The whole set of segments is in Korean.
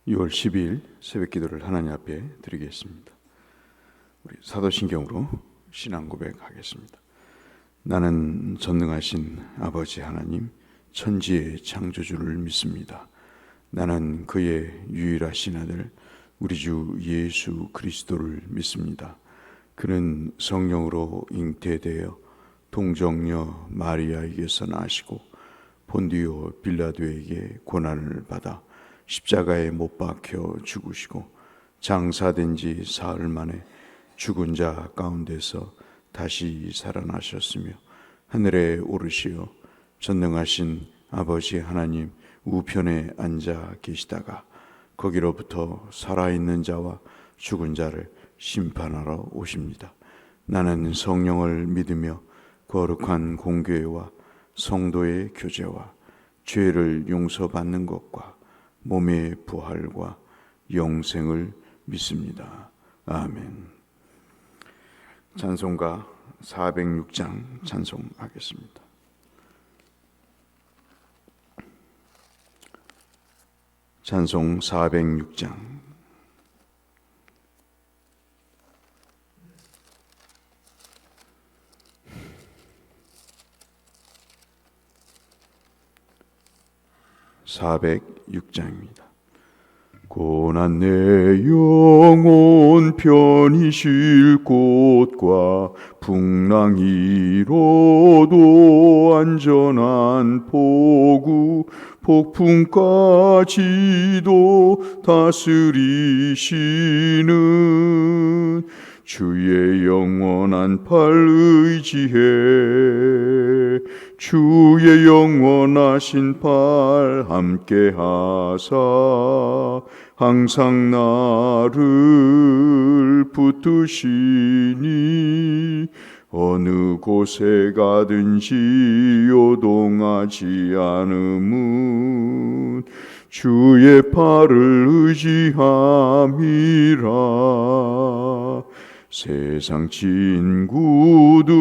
6월 12일 새벽 기도를 하나님 앞에 드리겠습니다. 우리 사도신경으로 신앙 고백하겠습니다. 나는 전능하신 아버지 하나님 천지의 창조주를 믿습니다. 나는 그의 유일하신 아들 우리 주 예수 그리스도를 믿습니다. 그는 성령으로 잉태되어 동정녀 마리아에게서 나시고 본디오 빌라도에게 고난을 받아 십자가에 못 박혀 죽으시고 장사된 지 사흘 만에 죽은 자 가운데서 다시 살아나셨으며 하늘에 오르시어 전능하신 아버지 하나님 우편에 앉아 계시다가 거기로부터 살아있는 자와 죽은 자를 심판하러 오십니다. 나는 성령을 믿으며 거룩한 공교회와 성도의 교제와 죄를 용서받는 것과 몸의 부활과 영생을 믿습니다. 아멘. 찬송가 406장 찬송하겠습니다. 찬송 406장. (406장입니다) 고난 내 영혼 편히 쉴 곳과 풍랑 이로도 안전한 포구 폭풍까지도 다스리시는 주의 영원한 팔 의지해 주의 영원하신 팔 함께하사 항상 나를 붙드시니 어느 곳에 가든지 요동하지 않음은 주의 팔을 의지함이라. 세상 친구들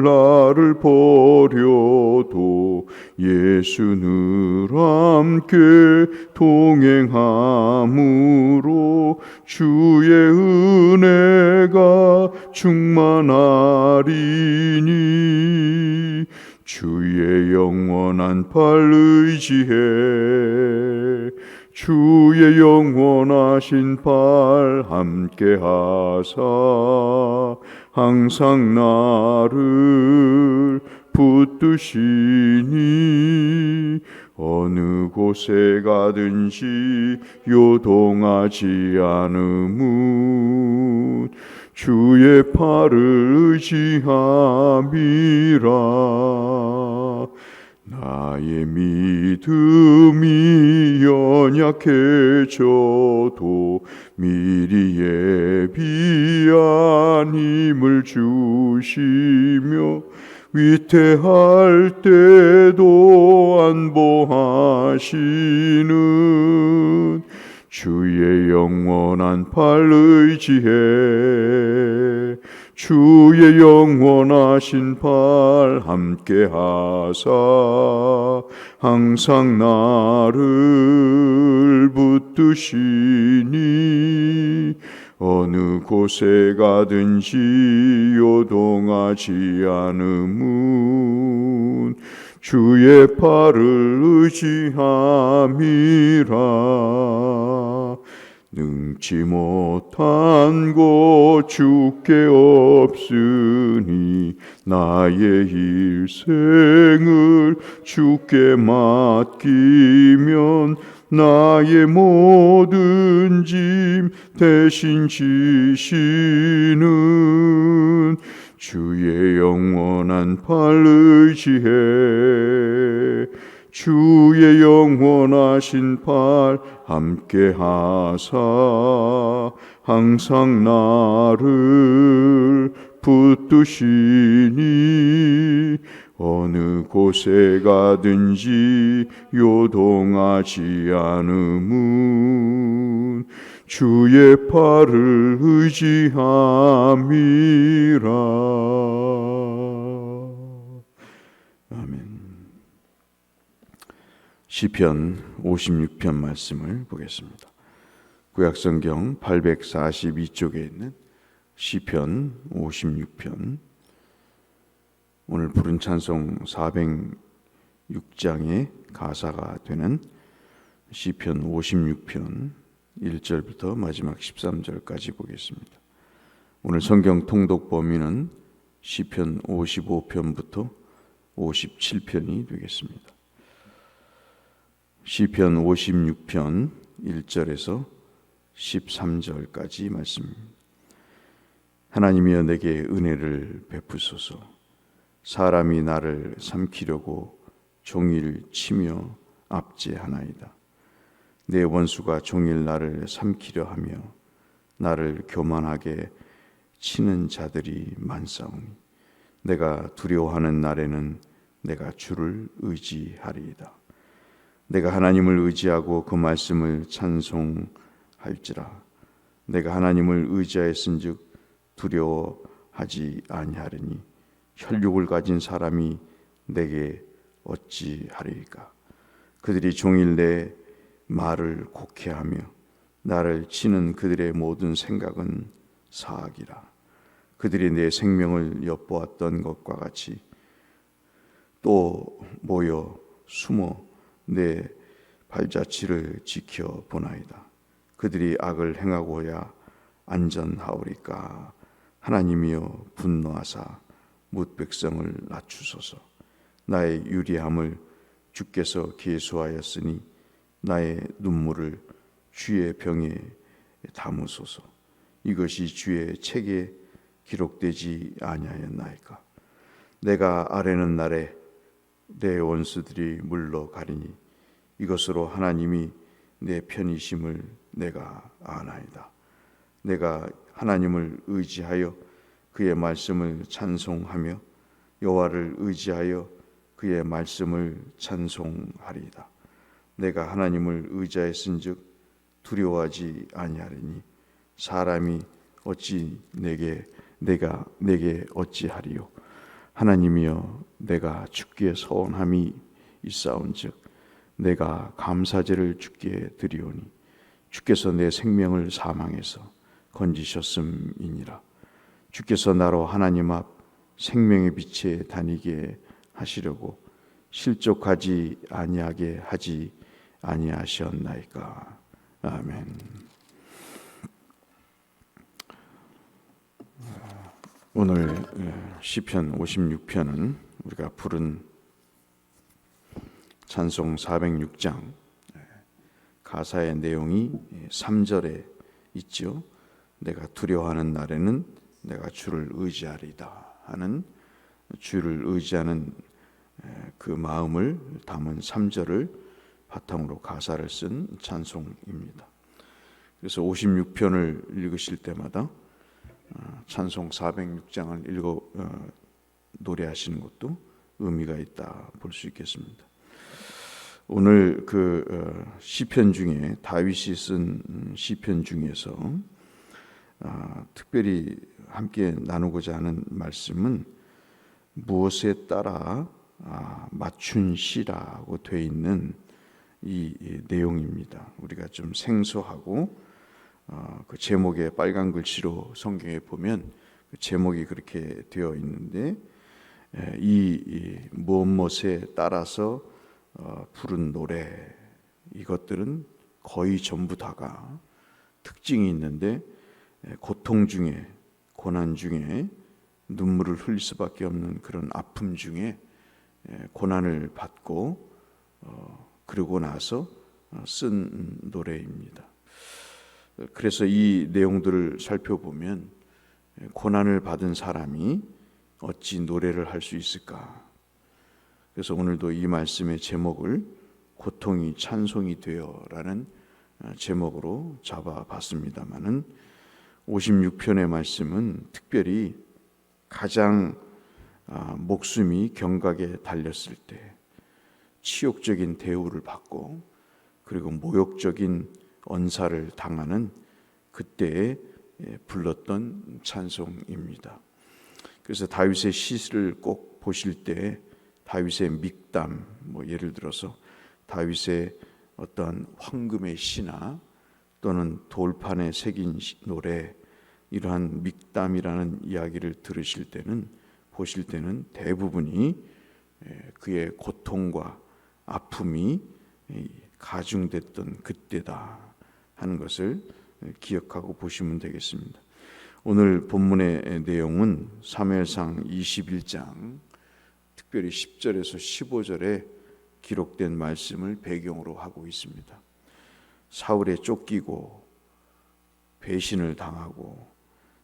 나를 버려도 예수 늘 함께 동행함으로 주의 은혜가 충만하리니 주의 영원한 팔 의지해 주의 영원하신 팔 함께하사 항상 나를 붙드시니 어느 곳에 가든지 요동하지 않음은 주의 팔을 의지함이라. 나의 믿음이 연약해져도 미리 예비한 힘을 주시며 위태할 때도 안보하시는 주의 영원한 팔 의지해 주의 영원하신 팔 함께하사 항상 나를 붙드시니 어느 곳에 가든지 요동하지 않음은 주의 팔을 의지함이라. 능치 못한 것 주께 없으니 나의 일생을 주께 맡기면 나의 모든 짐 대신 지시는 주의 영원한 팔 의지해 주의 영원하신 팔 함께하사 항상 나를 붙드시니 어느 곳에 가든지 요동하지 않음은 주의 팔을 의지함이라. 아멘. 시편 56편 말씀을 보겠습니다. 구약성경 842쪽에 있는 시편 56편, 오늘 부른 찬송 406장의 가사가 되는 시편 56편 1절부터 마지막 13절까지 보겠습니다. 오늘 성경 통독 범위는 시편 55편부터 57편이 되겠습니다. 시편 56편 1절에서 13절까지 말씀입니다. 하나님이여 내게 은혜를 베푸소서. 사람이 나를 삼키려고 종일 치며 압제하나이다. 내 원수가 종일 나를 삼키려 하며 나를 교만하게 치는 자들이 많사오니 내가 두려워하는 날에는 내가 주를 의지하리이다. 내가 하나님을 의지하고 그 말씀을 찬송할지라. 내가 하나님을 의지하였은즉 두려워하지 아니하리니 혈육을 가진 사람이 내게 어찌하리이까. 그들이 종일 내 말을 곡해하며 나를 치는 그들의 모든 생각은 사악이라. 그들이 내 생명을 엿보았던 것과 같이 또 모여 숨어 내 발자취를 지켜보나이다. 그들이 악을 행하고야 안전하오리까. 하나님이여 분노하사 뭇 백성을 낮추소서. 나의 유리함을 주께서 계수하였으니 나의 눈물을 주의 병에 담으소서. 이것이 주의 책에 기록되지 아니하였나이까. 내가 아뢰는 날에 내 원수들이 물러가리니 이것으로 하나님이 내 편이심을 내가 아나이다. 내가 하나님을 의지하여 그의 말씀을 찬송하며 여호와를 의지하여 그의 말씀을 찬송하리이다. 내가 하나님을 의지하였은즉 두려워하지 아니하리니 사람이 어찌 내게 어찌하리요. 하나님이여 내가 주께 서원함이 있사온즉 내가 감사제를 주께 드리오니 주께서 내 생명을 사망에서 건지셨음이니라. 주께서 나로 하나님 앞 생명의 빛에 다니게 하시려고 실족하지 아니하게 하지 아니하셨나이까. 아멘. 오늘 시편 56편은 우리가 부른 찬송 406장 가사의 내용이 3절에 있죠. 내가 두려워하는 날에는 내가 주를 의지하리다 하는, 주를 의지하는 그 마음을 담은 3절을 바탕으로 가사를 쓴 찬송입니다. 그래서 56편을 읽으실 때마다 찬송 406장을 노래하시는 것도 의미가 있다 볼 수 있겠습니다. 오늘 그 시편 중에 다윗이 쓴 시편 중에서 특별히 함께 나누고자 하는 말씀은 무엇에 따라 맞춘 시라고 되어 있는 이 내용입니다. 우리가 좀 생소하고 그 제목에 빨간 글씨로 성경에 보면 그 제목이 그렇게 되어 있는데 이 무엇에 따라서 부른 노래, 이것들은 거의 전부 다가 특징이 있는데 고통 중에, 고난 중에, 눈물을 흘릴 수밖에 없는 그런 아픔 중에 고난을 받고 그러고 나서 쓴 노래입니다. 그래서 이 내용들을 살펴보면 고난을 받은 사람이 어찌 노래를 할 수 있을까? 그래서 오늘도 이 말씀의 제목을 고통이 찬송이 되어라는 제목으로 잡아봤습니다마는 56편의 말씀은 특별히 가장 목숨이 경각에 달렸을 때 치욕적인 대우를 받고 그리고 모욕적인 언사를 당하는 그때에 불렀던 찬송입니다. 그래서 다윗의 시를 꼭 보실 때 다윗의 믹담, 예를 들어서 다윗의 어떤 황금의 시나 또는 돌판에 새긴 노래, 이러한 믹담이라는 이야기를 보실 때는 대부분이 그의 고통과 아픔이 가중됐던 그때다 하는 것을 기억하고 보시면 되겠습니다. 오늘 본문의 내용은 사무엘상 21장 특별히 10절에서 15절에 기록된 말씀을 배경으로 하고 있습니다. 사울에 쫓기고 배신을 당하고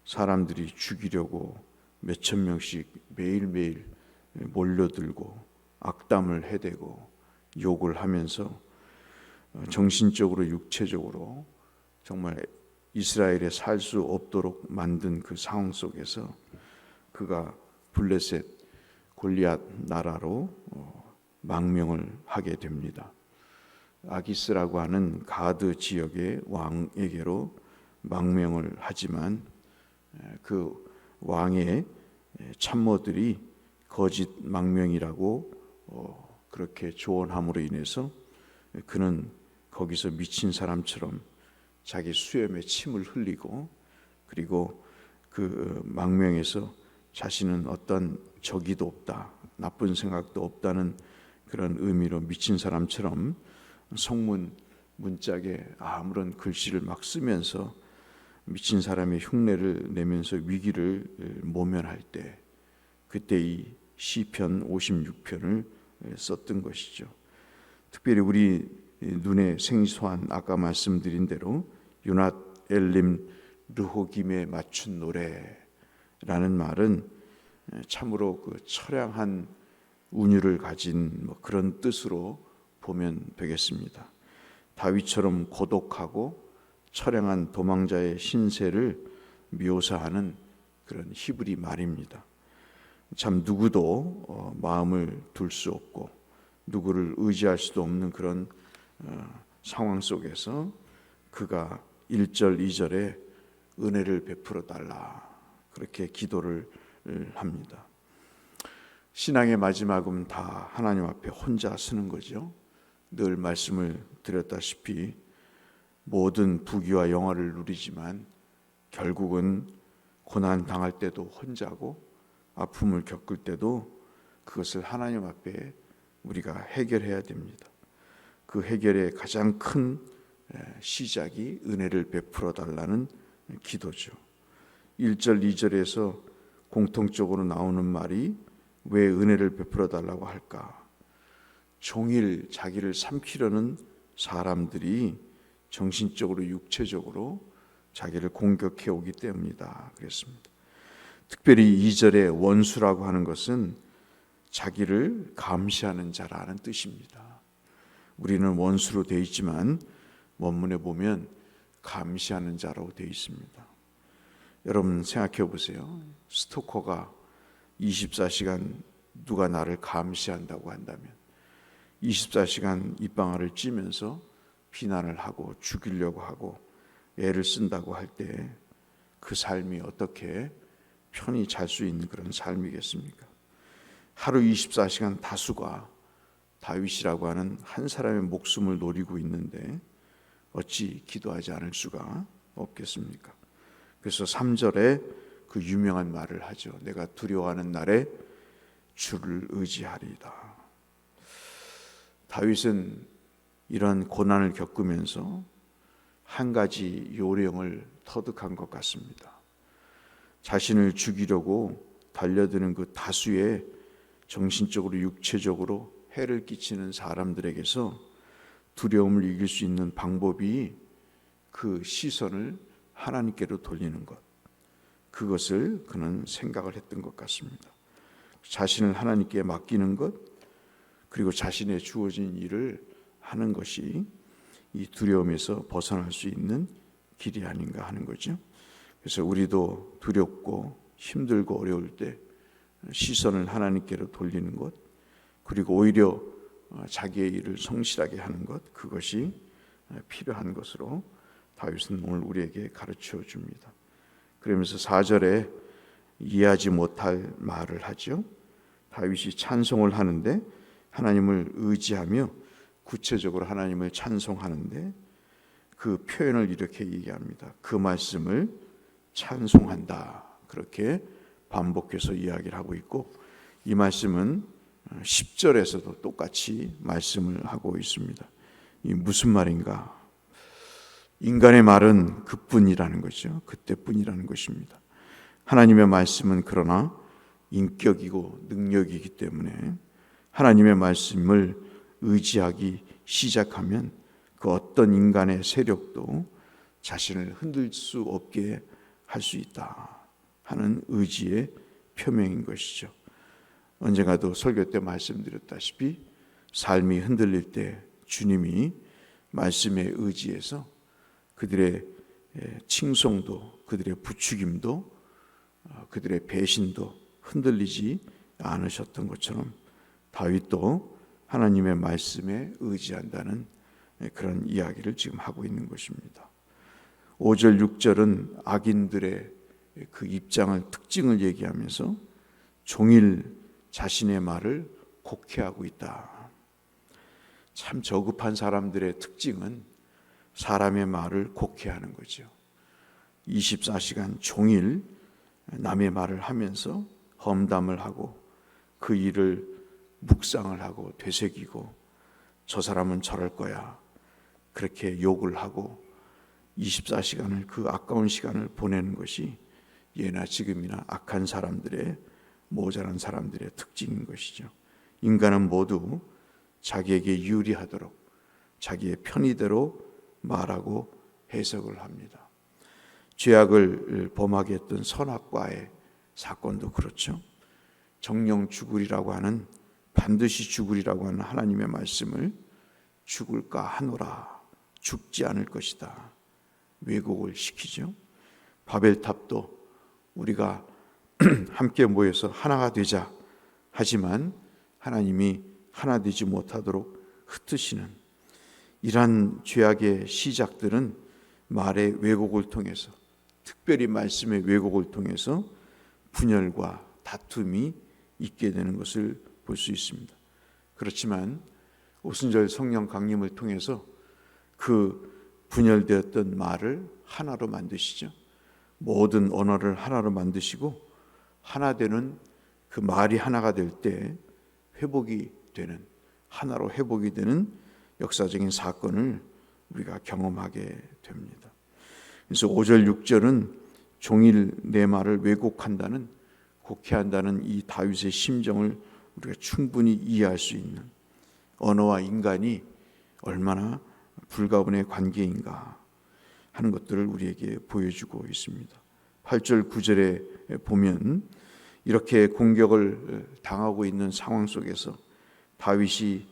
사람들이 죽이려고 몇천 명씩 매일매일 몰려들고 악담을 해대고 욕을 하면서 정신적으로 육체적으로 정말 이스라엘에 살 수 없도록 만든 그 상황 속에서 그가 블레셋 골리앗 나라로 망명을 하게 됩니다. 아기스라고 하는 가드 지역의 왕에게로 망명을 하지만 그 왕의 참모들이 거짓 망명이라고 그렇게 조언함으로 인해서 그는 거기서 미친 사람처럼 자기 수염에 침을 흘리고 그리고 그 망명에서 자신은 어떤 적이도 없다, 나쁜 생각도 없다는 그런 의미로 미친 사람처럼 성문 문짝에 아무런 글씨를 막 쓰면서 미친 사람의 흉내를 내면서 위기를 모면할 때 그때 이 시편 56편을 썼던 것이죠. 특별히 우리 눈에 생소한 아까 말씀드린 대로 유낫 엘림 르호김에 맞춘 노래라는 말은 참으로 그 처량한 운율을 가진 그런 뜻으로 보면 되겠습니다. 다윗처럼 고독하고 처량한 도망자의 신세를 묘사하는 그런 히브리 말입니다. 참 누구도 마음을 둘 수 없고 누구를 의지할 수도 없는 그런 상황 속에서 그가 1절, 2절에 은혜를 베풀어 달라 그렇게 기도를 합니다. 신앙의 마지막은 다 하나님 앞에 혼자 서는 거죠. 늘 말씀을 드렸다시피 모든 부귀와 영화를 누리지만 결국은 고난 당할 때도 혼자고 아픔을 겪을 때도 그것을 하나님 앞에 우리가 해결해야 됩니다. 그 해결의 가장 큰 시작이 은혜를 베풀어 달라는 기도죠. 1절, 2절에서 공통적으로 나오는 말이 왜 은혜를 베풀어 달라고 할까? 종일 자기를 삼키려는 사람들이 정신적으로 육체적으로 자기를 공격해 오기 때문이다 그랬습니다. 특별히 2절의 원수라고 하는 것은 자기를 감시하는 자라는 뜻입니다. 우리는 원수로 되어 있지만 원문에 보면 감시하는 자라고 되어 있습니다. 여러분 생각해 보세요. 스토커가 24시간 누가 나를 감시한다고 한다면 24시간 입방아를 찌면서 비난을 하고 죽이려고 하고 애를 쓴다고 할 때 그 삶이 어떻게 편히 잘 수 있는 그런 삶이겠습니까? 하루 24시간 다수가 다윗이라고 하는 한 사람의 목숨을 노리고 있는데 어찌 기도하지 않을 수가 없겠습니까? 그래서 3절에 그 유명한 말을 하죠. 내가 두려워하는 날에 주를 의지하리이다. 다윗은 이런 고난을 겪으면서 한 가지 요령을 터득한 것 같습니다. 자신을 죽이려고 달려드는 그 다수의 정신적으로 육체적으로 해를 끼치는 사람들에게서 두려움을 이길 수 있는 방법이 그 시선을 하나님께로 돌리는 것, 그것을 그는 생각을 했던 것 같습니다. 자신을 하나님께 맡기는 것, 그리고 자신의 주어진 일을 하는 것이 이 두려움에서 벗어날 수 있는 길이 아닌가 하는 거죠. 그래서 우리도 두렵고 힘들고 어려울 때 시선을 하나님께로 돌리는 것, 그리고 오히려 자기의 일을 성실하게 하는 것, 그것이 필요한 것으로 다윗은 오늘 우리에게 가르쳐 줍니다. 그러면서 4절에 이해하지 못할 말을 하죠. 다윗이 찬송을 하는데 하나님을 의지하며 구체적으로 하나님을 찬송하는데 그 표현을 이렇게 얘기합니다. 그 말씀을 찬송한다. 그렇게 반복해서 이야기를 하고 있고, 이 말씀은 10절에서도 똑같이 말씀을 하고 있습니다. 이 무슨 말인가? 인간의 말은 그뿐이라는 거죠. 그때뿐이라는 것입니다. 하나님의 말씀은 그러나 인격이고 능력이기 때문에 하나님의 말씀을 의지하기 시작하면 그 어떤 인간의 세력도 자신을 흔들 수 없게 할 수 있다 하는 의지의 표명인 것이죠. 언젠가도 설교 때 말씀드렸다시피 삶이 흔들릴 때 주님이 말씀에 의지해서 그들의 칭송도, 그들의 부추김도, 그들의 배신도 흔들리지 않으셨던 것처럼 다윗도 하나님의 말씀에 의지한다는 그런 이야기를 지금 하고 있는 것입니다. 5절, 6절은 악인들의 그 입장을, 특징을 얘기하면서 종일 자신의 말을 곡해하고 있다. 참 저급한 사람들의 특징은 사람의 말을 곡해하는 거죠. 24시간 종일 남의 말을 하면서 험담을 하고 그 일을 묵상을 하고 되새기고 저 사람은 저럴 거야 그렇게 욕을 하고 24시간을 그 아까운 시간을 보내는 것이 예나 지금이나 악한 사람들의, 모자란 사람들의 특징인 것이죠. 인간은 모두 자기에게 유리하도록 자기의 편의대로 말하고 해석을 합니다. 죄악을 범하게 했던 선악과의 사건도 그렇죠. 정령 죽으리라고 하는, 반드시 죽으리라고 하는 하나님의 말씀을 죽을까 하노라, 죽지 않을 것이다, 왜곡을 시키죠. 바벨탑도 우리가 함께 모여서 하나가 되자 하지만 하나님이 하나 되지 못하도록 흩으시는 이러한 죄악의 시작들은 말의 왜곡을 통해서, 특별히 말씀의 왜곡을 통해서 분열과 다툼이 있게 되는 것을 볼 수 있습니다. 그렇지만 오순절 성령 강림을 통해서 그 분열되었던 말을 하나로 만드시죠. 모든 언어를 하나로 만드시고 하나 되는 그 말이 하나가 될 때 회복이 되는, 하나로 회복이 되는 역사적인 사건을 우리가 경험하게 됩니다. 그래서 5절 6절은 종일 내 말을 왜곡한다는, 곡해한다는 이 다윗의 심정을 우리가 충분히 이해할 수 있는, 언어와 인간이 얼마나 불가분의 관계인가 하는 것들을 우리에게 보여주고 있습니다. 8절 9절에 보면 이렇게 공격을 당하고 있는 상황 속에서 다윗이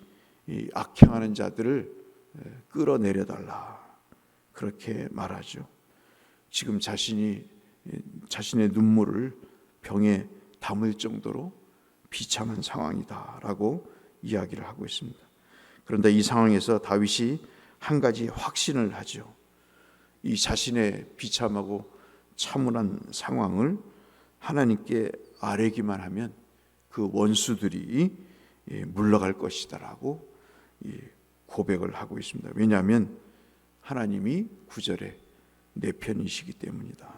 이 악행하는 자들을 끌어내려달라 그렇게 말하죠. 지금 자신의 눈물을 병에 담을 정도로 비참한 상황이다라고 이야기를 하고 있습니다. 그런데 이 상황에서 다윗이 한 가지 확신을 하죠. 이 자신의 비참하고 참혹한 상황을 하나님께 아뢰기만 하면 그 원수들이 물러갈 것이다라고 고백을 하고 있습니다. 왜냐하면 하나님이 9절에 내 편이시기 때문이다.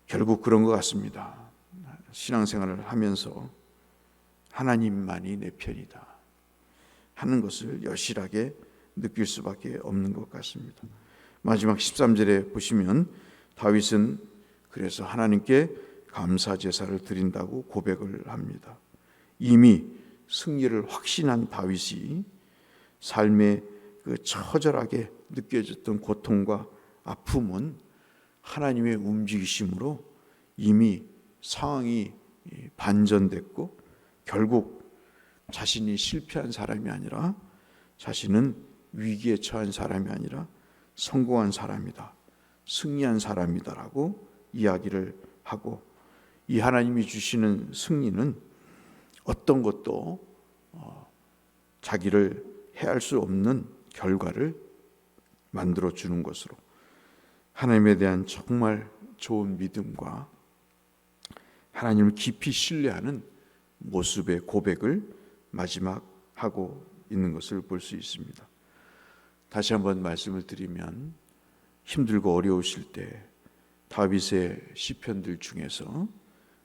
결국 그런 것 같습니다. 신앙생활을 하면서 하나님만이 내 편이다 하는 것을 여실하게 느낄 수밖에 없는 것 같습니다. 마지막 13절에 보시면 다윗은 그래서 하나님께 감사 제사를 드린다고 고백을 합니다. 이미 승리를 확신한 다윗이 삶에 그 처절하게 느껴졌던 고통과 아픔은 하나님의 움직이심으로 이미 상황이 반전됐고 결국 자신이 실패한 사람이 아니라, 자신은 위기에 처한 사람이 아니라 성공한 사람이다, 승리한 사람이다라고 이야기를 하고, 이 하나님이 주시는 승리는 어떤 것도 자기를 해할 수 없는 결과를 만들어 주는 것으로 하나님에 대한 정말 좋은 믿음과 하나님을 깊이 신뢰하는 모습의 고백을 마지막 하고 있는 것을 볼 수 있습니다. 다시 한번 말씀을 드리면 힘들고 어려우실 때 다윗의 시편들 중에서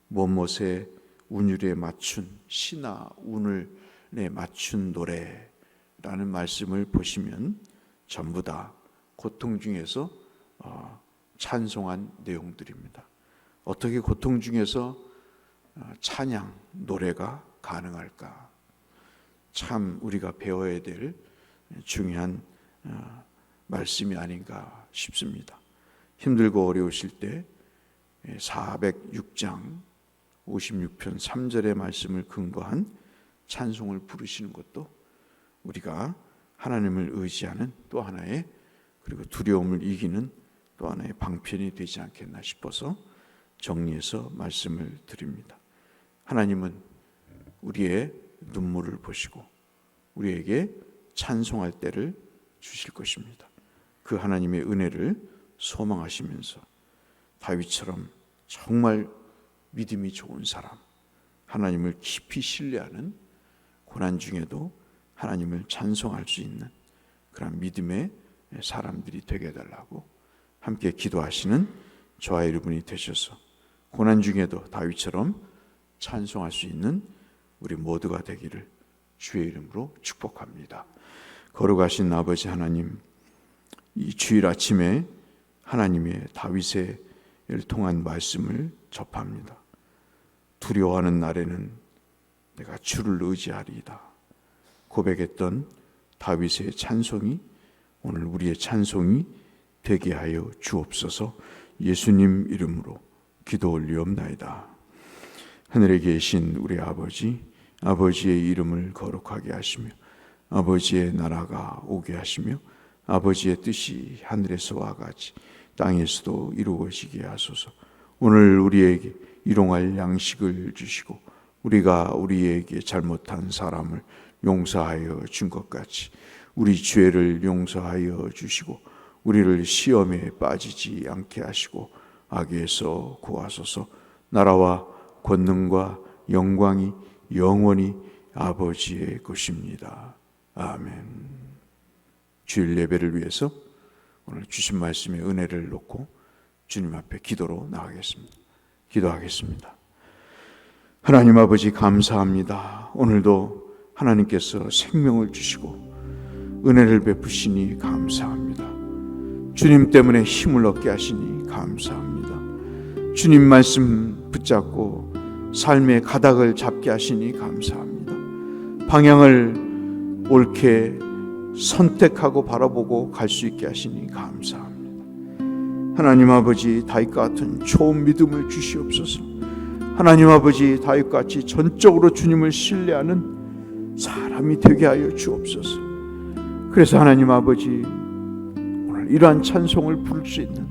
못못의 운율에 맞춘 시나 운율에 맞춘 노래라는 말씀을 보시면 전부 다 고통 중에서 찬송한 내용들입니다. 어떻게 고통 중에서 찬양, 노래가 가능할까? 참 우리가 배워야 될 중요한 말씀이 아닌가 싶습니다. 힘들고 어려우실 때 406장 56편 3절의 말씀을 근거한 찬송을 부르시는 것도 우리가 하나님을 의지하는 또 하나의, 그리고 두려움을 이기는 또 하나의 방편이 되지 않겠나 싶어서 정리해서 말씀을 드립니다. 하나님은 우리의 눈물을 보시고 우리에게 찬송할 때를 주실 것입니다. 그 하나님의 은혜를 소망하시면서 다윗처럼 정말 믿음이 좋은 사람, 하나님을 깊이 신뢰하는 고난 중에도 하나님을 찬송할 수 있는 그런 믿음의 사람들이 되게 해달라고 함께 기도하시는 저와 여러분이 되셔서 고난 중에도 다윗처럼 찬송할 수 있는 우리 모두가 되기를 주의 이름으로 축복합니다. 거룩하신 아버지 하나님, 이 주일 아침에 하나님의 다윗의 통한 말씀을 접합니다. 두려워하는 날에는 내가 주를 의지하리이다 고백했던 다윗의 찬송이 오늘 우리의 찬송이 되게 하여 주옵소서. 예수님 이름으로 기도 올리옵나이다. 하늘에 계신 우리 아버지, 아버지의 이름을 거룩하게 하시며 아버지의 나라가 오게 하시며 아버지의 뜻이 하늘에서와 같이 땅에서도 이루어지게 하소서. 오늘 우리에게 일용할 양식을 주시고 우리가 우리에게 잘못한 사람을 용서하여 준 것 같이 우리 죄를 용서하여 주시고 우리를 시험에 빠지지 않게 하시고 악에서 구하소서. 나라와 권능과 영광이 영원히 아버지의 것입니다. 아멘. 주일 예배를 위해서 오늘 주신 말씀의 은혜를 놓고 주님 앞에 기도로 나가겠습니다. 기도하겠습니다. 하나님 아버지 감사합니다. 오늘도 하나님께서 생명을 주시고 은혜를 베푸시니 감사합니다. 주님 때문에 힘을 얻게 하시니 감사합니다. 주님 말씀 붙잡고 삶의 가닥을 잡게 하시니 감사합니다. 방향을 옳게 선택하고 바라보고 갈 수 있게 하시니 감사합니다. 하나님 아버지 다윗과 같은 좋은 믿음을 주시옵소서. 하나님 아버지 다윗같이 전적으로 주님을 신뢰하는 사람이 되게 하여 주옵소서. 그래서 하나님 아버지 오늘 이러한 찬송을 부를 수 있는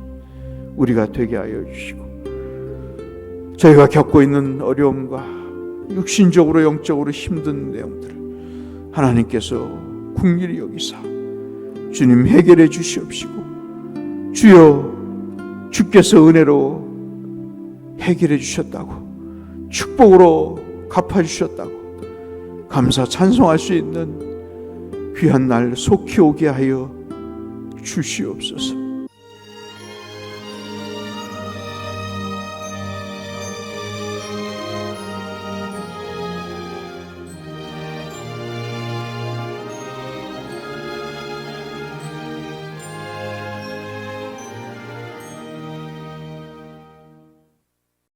우리가 되게 하여 주시고 저희가 겪고 있는 어려움과 육신적으로 영적으로 힘든 내용들을 하나님께서 긍휼히 여기사 주님 해결해 주시옵시고 주여 주께서 은혜로 해결해 주셨다고 축복으로 갚아주셨다고 감사 찬송할 수 있는 귀한 날 속히 오게 하여 주시옵소서.